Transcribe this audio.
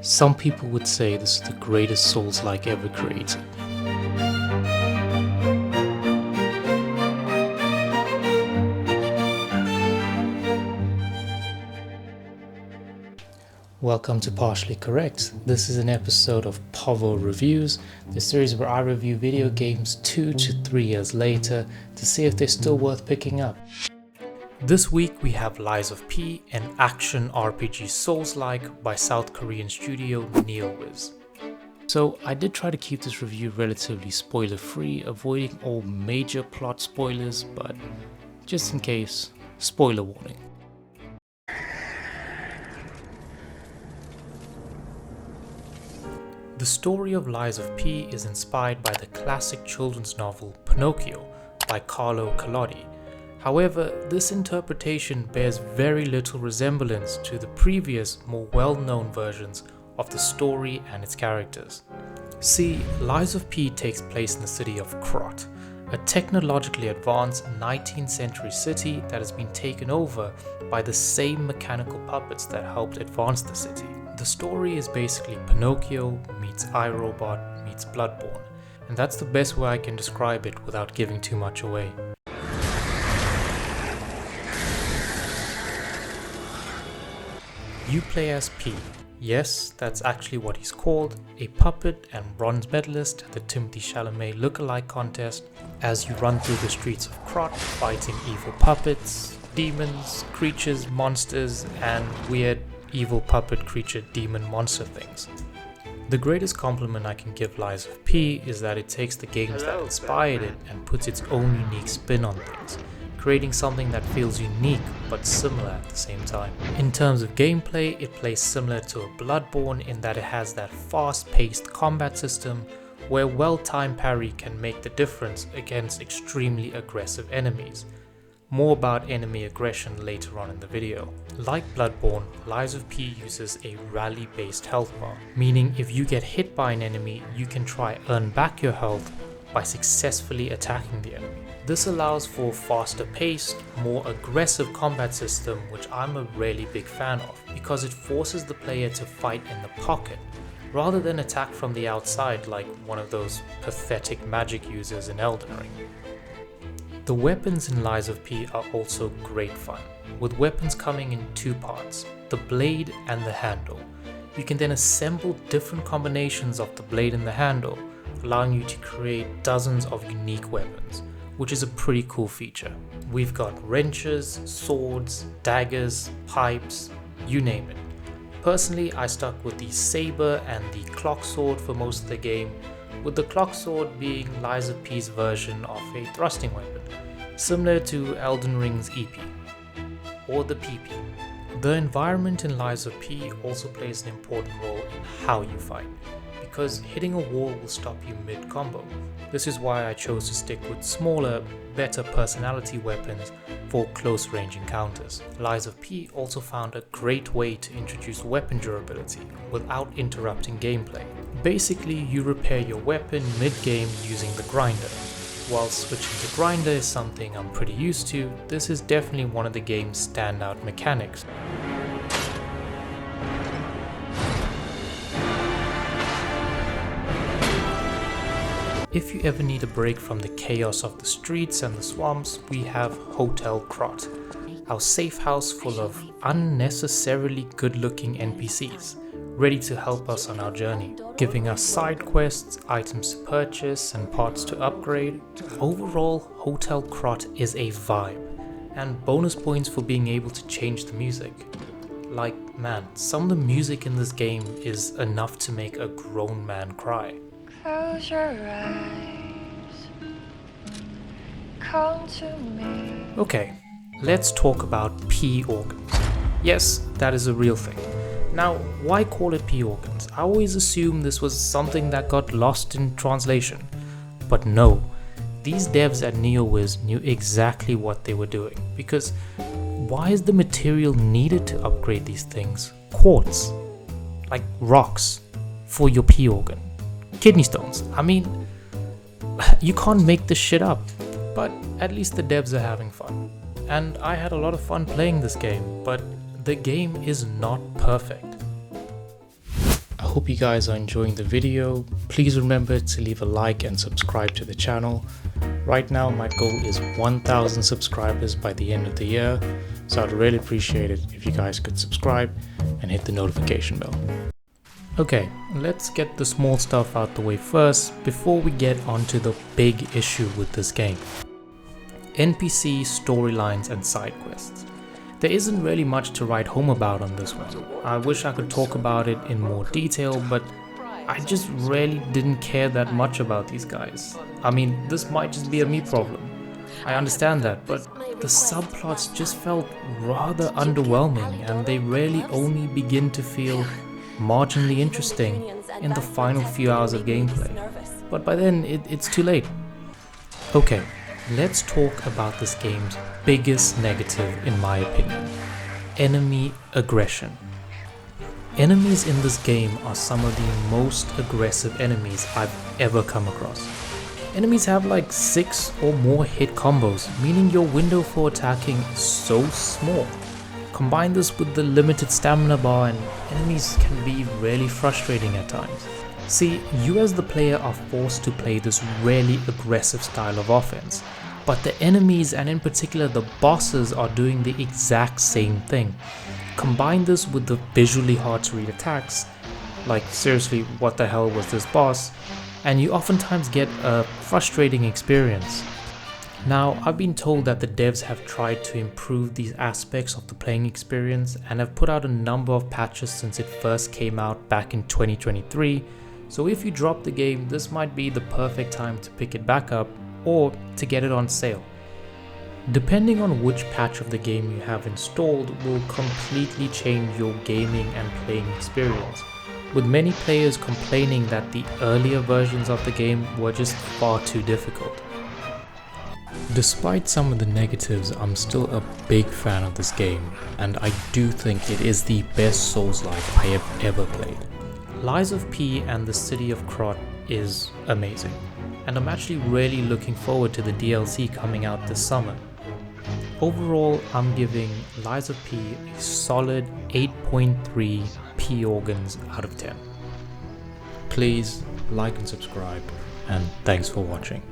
Some people would say this is the greatest Soulslike ever created. Welcome to Partially Correct. This is an episode of Povo Reviews, the series where I review video games 2 to 3 years later to see if they're still worth picking up. This week we have Lies of P, an action RPG Souls-like by South Korean studio NeoWiz. So I did try to keep this review relatively spoiler-free, avoiding all major plot spoilers, but just in case, spoiler warning. The story of Lies of P is inspired by the classic children's novel Pinocchio by Carlo Collodi. However, this interpretation bears very little resemblance to the previous, more well-known versions of the story and its characters. See, Lies of P takes place in the city of Krot, a technologically advanced 19th century city that has been taken over by the same mechanical puppets that helped advance the city. The story is basically Pinocchio meets iRobot meets Bloodborne, and that's the best way I can describe it without giving too much away. You play as P. Yes, that's actually what he's called, a puppet and bronze medalist at the Timothée Chalamet look-alike contest, as you run through the streets of Krot fighting evil puppets, demons, creatures, monsters, and weird evil puppet creature demon monster things. The greatest compliment I can give Lies of P is that it takes the games that inspired it and puts its own unique spin on things, creating something that feels unique but similar at the same time. In terms of gameplay, it plays similar to a Bloodborne in that it has that fast-paced combat system where well-timed parry can make the difference against extremely aggressive enemies. More about enemy aggression later on in the video. Like Bloodborne, Lies of P uses a rally-based health bar, meaning if you get hit by an enemy, you can try earn back your health by successfully attacking the enemy. This allows for a faster paced, more aggressive combat system, which I'm a really big fan of, because it forces the player to fight in the pocket, rather than attack from the outside like one of those pathetic magic users in Elden Ring. The weapons in Lies of P are also great fun, with weapons coming in two parts, the blade and the handle. You can then assemble different combinations of the blade and the handle, allowing you to create dozens of unique weapons, which is a pretty cool feature. We've got wrenches, swords, daggers, pipes, you name it. Personally, I stuck with the saber and the clock sword for most of the game, with the clock sword being Lies of P's version of a thrusting weapon, similar to Elden Ring's EP, or the PP. The environment in Lies of P also plays an important role in how you fight, because hitting a wall will stop you mid-combo. This is why I chose to stick with smaller, better personality weapons for close range encounters. Lies of P also found a great way to introduce weapon durability without interrupting gameplay. Basically, you repair your weapon mid-game using the grinder. While switching to grinder is something I'm pretty used to, this is definitely one of the game's standout mechanics. If you ever need a break from the chaos of the streets and the swamps, we have Hotel Krot, our safe house full of unnecessarily good-looking NPCs, ready to help us on our journey, giving us side quests, items to purchase, and parts to upgrade. Overall, Hotel Krot is a vibe, and bonus points for being able to change the music. Like, man, some of the music in this game is enough to make a grown man cry. Close your eyes, come to me. Okay, let's talk about P organs. Yes, that is a real thing. Now, why call it P organs? I always assumed this was something that got lost in translation. But no, these devs at NeoWiz knew exactly what they were doing, because why is the material needed to upgrade these things quartz? Like rocks for your P organ. Kidney stones. I mean, you can't make this shit up. But at least the devs are having fun. And I had a lot of fun playing this game, but the game is not perfect. hope you guys are enjoying the video. Please remember to leave a like and subscribe to the channel. Right now my goal is 1,000 subscribers by the end of the year, so I'd really appreciate it if you guys could subscribe and hit the notification bell. Okay, let's get the small stuff out the way first before we get onto the big issue with this game. NPC, storylines and side quests. There isn't really much to write home about on this one. I wish I could talk about it in more detail, but I just really didn't care that much about these guys. I mean, this might just be a me problem. I understand that, but the subplots just felt rather underwhelming, and they really only begin to feel marginally interesting in the final few hours of gameplay. But by then, it's too late. Okay, let's talk about this game's biggest negative in my opinion. Enemy aggression. Enemies in this game are some of the most aggressive enemies I've ever come across. Enemies have like 6 or more hit combos, meaning your window for attacking is so small. Combine this with the limited stamina bar and enemies can be really frustrating at times. See, you as the player are forced to play this really aggressive style of offense, but the enemies and in particular the bosses are doing the exact same thing. Combine this with the visually hard to read attacks, like seriously what the hell was this boss, and you oftentimes get a frustrating experience. Now, I've been told that the devs have tried to improve these aspects of the playing experience and have put out a number of patches since it first came out back in 2023, so if you drop the game, this might be the perfect time to pick it back up or to get it on sale. Depending on which patch of the game you have installed will completely change your gaming and playing experience, with many players complaining that the earlier versions of the game were just far too difficult. Despite some of the negatives, I'm still a big fan of this game, and I do think it is the best Souls-like I have ever played. Lies of P and the City of Krot is amazing, and I'm actually really looking forward to the DLC coming out this summer. Overall, I'm giving Lies of P a solid 8.3 P organs out of 10. Please like and subscribe, and thanks for watching.